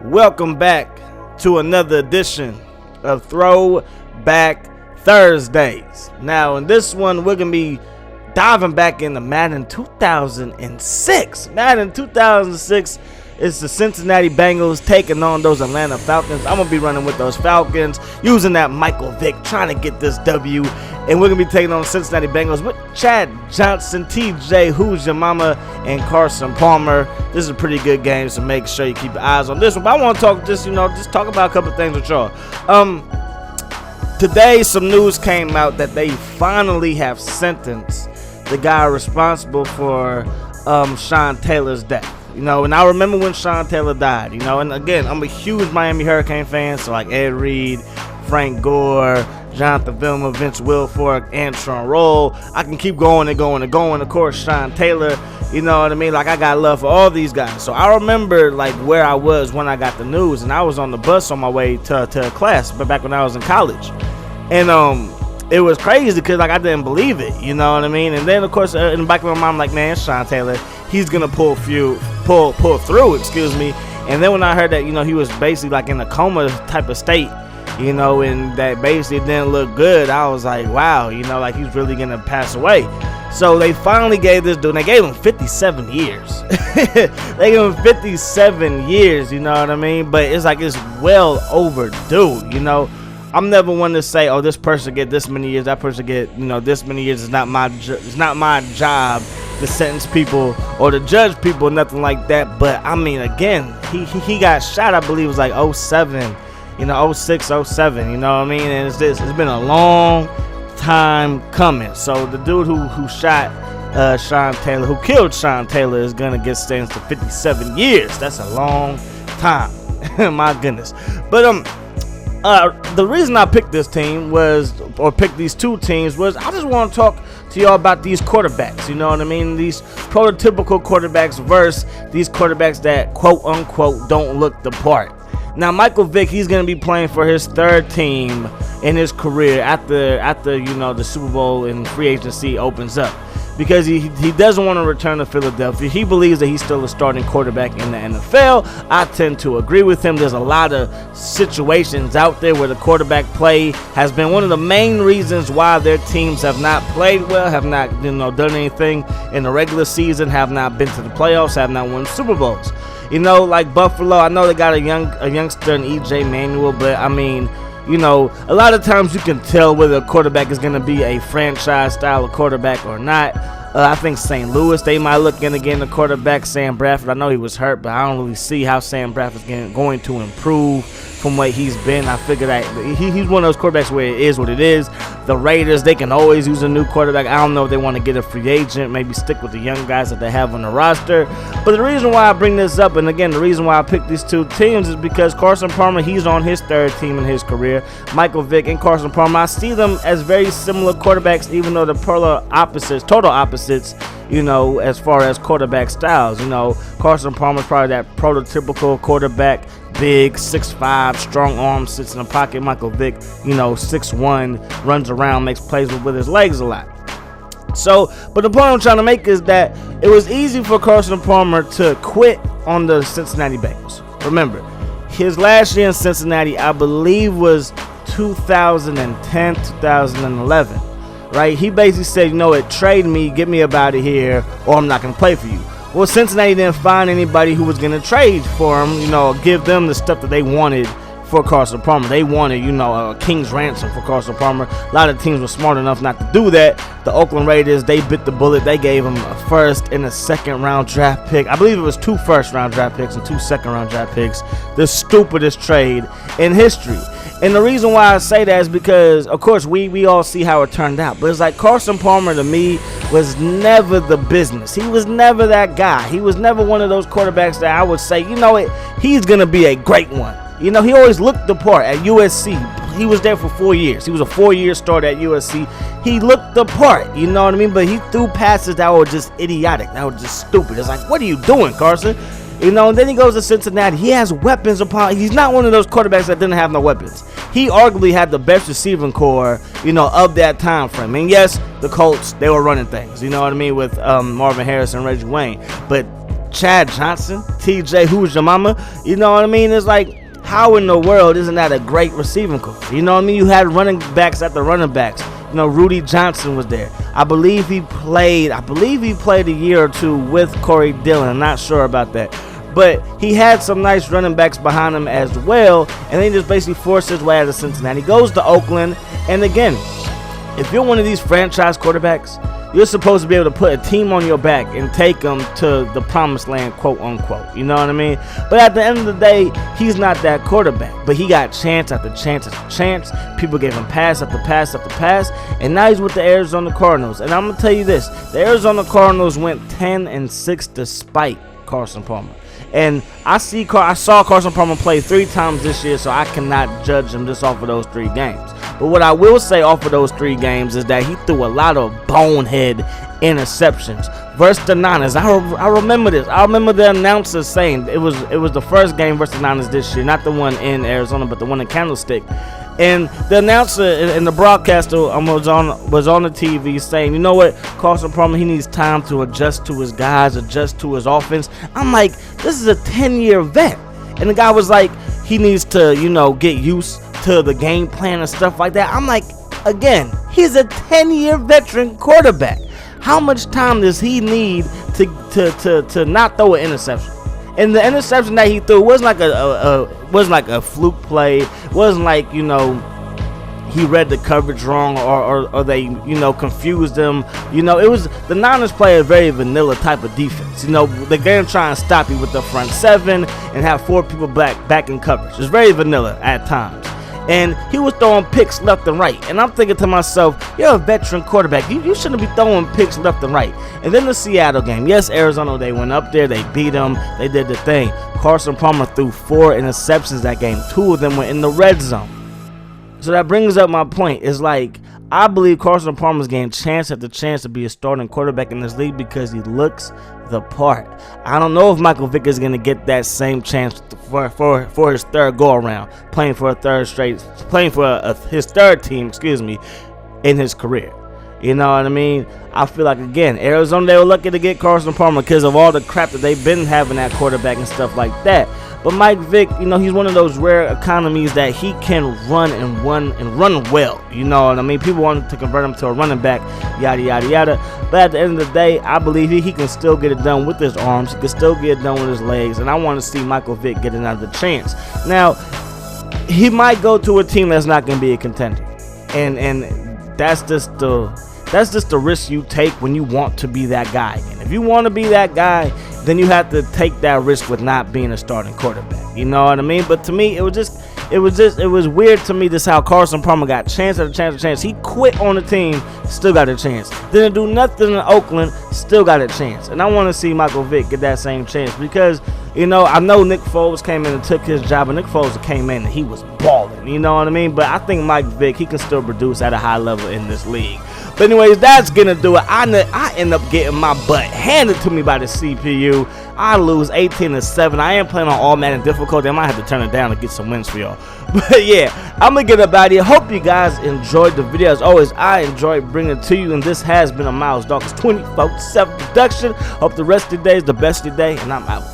Welcome back to another edition of Throwback Thursdays. Now, in this one, we're going to be diving back into Madden 2006. Madden 2006 is the Cincinnati Bengals taking on those Atlanta Falcons. I'm going to be running with those Falcons, using that Michael Vick, trying to get this W. And we're going to be taking on the Cincinnati Bengals with Chad Johnson, TJ, Who's Your Mama, and Carson Palmer. This is a pretty good game, so make sure you keep your eyes on this one. But I want to talk just talk about a couple of things with y'all. Today, some news came out that they finally have sentenced the guy responsible for Sean Taylor's death. And I remember when Sean Taylor died, and again, I'm a huge Miami Hurricane fan, so like Ed Reed, Frank Gore, Jonathan Vilma, Vince Wilfork, Antron Roll. I can keep going and going and going. Of course, Sean Taylor, you know what I mean? Like, I got love for all these guys. So I remember, like, where I was when I got the news, and I was on the bus on my way to class, but back when I was in college. And it was crazy because, like, I didn't believe it, you know what I mean? And then, of course, in the back of my mind, I'm like, man, it's Sean Taylor. He's going to pull through, And then when I heard that, he was basically, like, in a coma type of state, and that basically didn't look good, I was like, wow, like, he's really going to pass away. So they finally gave this dude, and they gave him 57 years. They gave him 57 years, you know what I mean? But it's like, it's well overdue, I'm never one to say, oh, this person get this many years, that person get, this many years. It's not my job to sentence people or to judge people, nothing like that. But I mean, again, he got shot, I believe it was like 07, 06, 07, you know what I mean? And it's been a long time coming. So the dude who shot Sean Taylor, who killed Sean Taylor, is gonna get sentenced to 57 years. That's a long time. My goodness. But the reason I picked this team picked these two teams was I just want to talk to y'all about these quarterbacks, you know what I mean? These prototypical quarterbacks versus these quarterbacks that quote unquote don't look the part. Now, Michael Vick, he's going to be playing for his third team in his career after the Super Bowl and free agency opens up, because he doesn't want to return to Philadelphia. He believes that he's still a starting quarterback in the NFL. I tend to agree with him. There's a lot of situations out there where the quarterback play has been one of the main reasons why their teams have not played well, have not done anything in the regular season, have not been to the playoffs, have not won Super Bowls. Like Buffalo, I know they got a youngster in E.J. Manuel, but I mean, a lot of times you can tell whether a quarterback is going to be a franchise style of quarterback or not. I think St. Louis, they might look in again the quarterback, Sam Bradford. I know he was hurt, but I don't really see how Sam Bradford's going to improve from what he's been. I figure that he's one of those quarterbacks where it is what it is. The Raiders, they can always use a new quarterback. I don't know if they want to get a free agent, maybe stick with the young guys that they have on the roster. But the reason why I bring this up, and again, the reason why I picked these two teams, is because Carson Palmer, he's on his third team in his career. Michael Vick and Carson Palmer, I see them as very similar quarterbacks, even though they're total opposites, as far as quarterback styles. Carson Palmer's probably that prototypical quarterback, big, 6'5", strong arm, sits in the pocket. Michael Vick, 6'1", runs around, makes plays with his legs a lot. So, but the point I'm trying to make is that it was easy for Carson Palmer to quit on the Cincinnati Bengals. Remember, his last year in Cincinnati, I believe, was 2010, 2011. Right? He basically said, trade me, get me up out of here, or I'm not going to play for you. Well, Cincinnati didn't find anybody who was going to trade for him, give them the stuff that they wanted for Carson Palmer. They wanted, a king's ransom for Carson Palmer. A lot of teams were smart enough not to do that. The Oakland Raiders, they bit the bullet. They gave him a first and a second round draft pick. I believe it was 2 first round draft picks and 2 second round draft picks. The stupidest trade in history. And the reason why I say that is because, of course, we all see how it turned out. But it's like Carson Palmer, to me, was never the business. He was never that guy. He was never one of those quarterbacks that I would say, he's going to be a great one. He always looked the part at USC. He was there for 4 years. He was a 4-year starter at USC. He looked the part, you know what I mean? But he threw passes that were just idiotic. That were just stupid. It's like, what are you doing, Carson? And then he goes to Cincinnati. He has weapons upon. He's not one of those quarterbacks that didn't have no weapons. He arguably had the best receiving core, of that time frame. And yes, the Colts, they were running things, with Marvin Harrison and Reggie Wayne. But Chad Johnson, TJ, who's your mama? You know what I mean? It's like, how in the world isn't that a great receiving core? You know what I mean? You had running backs at the running backs. You know, Rudy Johnson was there. I believe he played a year or two with Corey Dillon. I'm not sure about that. But he had some nice running backs behind him as well. And then he just basically forced his way out of Cincinnati. He goes to Oakland. And again, if you're one of these franchise quarterbacks, you're supposed to be able to put a team on your back and take them to the promised land, quote unquote. You know what I mean? But at the end of the day, he's not that quarterback. But he got chance after chance after chance. People gave him pass after pass after pass. And now he's with the Arizona Cardinals. And I'm going to tell you this. The Arizona Cardinals went 10-6 despite Carson Palmer. And I saw Carson Palmer play 3 times this year, so I cannot judge him just off of those 3 games. But what I will say off of those 3 games is that he threw a lot of bonehead interceptions versus the Niners. I remember this. I remember the announcers saying it was the first game versus the Niners this year, not the one in Arizona, but the one in Candlestick. And the announcer and the broadcaster was on the TV saying, you know what, Carson Palmer, he needs time to adjust to his guys, adjust to his offense. I'm like, this is a 10-year vet. And the guy was like, he needs to, get used to the game plan and stuff like that. I'm like, again, he's a 10-year veteran quarterback. How much time does he need to not throw an interception? And the interception that he threw wasn't like a fluke play. Wasn't like, he read the coverage wrong or they, confused him. It was the Niners play a very vanilla type of defense. They're going to try and stop you with the front 7 and have 4 people back in coverage. It's very vanilla at times. And he was throwing picks left and right. And I'm thinking to myself, you're a veteran quarterback. You shouldn't be throwing picks left and right. And then the Seattle game. Yes, Arizona, they went up there. They beat them. They did the thing. Carson Palmer threw 4 interceptions that game. 2 of them were in the red zone. So that brings up my point. It's like, I believe Carson Palmer's getting chance after chance to be a starting quarterback in this league because he looks the part. I don't know if Michael Vick is going to get that same chance for his third go around, playing for his third team, in his career. You know what I mean? I feel like, again, Arizona, they were lucky to get Carson Palmer because of all the crap that they've been having at quarterback and stuff like that. But Mike Vick, he's one of those rare economies that he can run and run well. You know what I mean? People want to convert him to a running back, yada, yada, yada. But at the end of the day, I believe he can still get it done with his arms. He can still get it done with his legs. And I want to see Michael Vick get another chance. Now, he might go to a team that's not going to be a contender. And that's just the risk you take when you want to be that guy. And if you want to be that guy, then you have to take that risk with not being a starting quarterback. You know what I mean? But to me, it was weird to me just how Carson Palmer got chance after chance after chance. He quit on the team, still got a chance. Didn't do nothing in Oakland, still got a chance. And I want to see Michael Vick get that same chance because, I know Nick Foles came in and took his job, and Nick Foles came in and he was balling. You know what I mean? But I think Mike Vick, he can still produce at a high level in this league. But anyways, that's going to do it. I end up getting my butt handed to me by the CPU. I lose 18-7. I am playing on all Madden difficulty. I might have to turn it down to get some wins for y'all. But yeah, I'm going to get up out of here. Hope you guys enjoyed the video. As always, I enjoyed bringing it to you. And this has been a Miles Dawkins 24/7 production. Hope the rest of your day is the best of your day. And I'm out.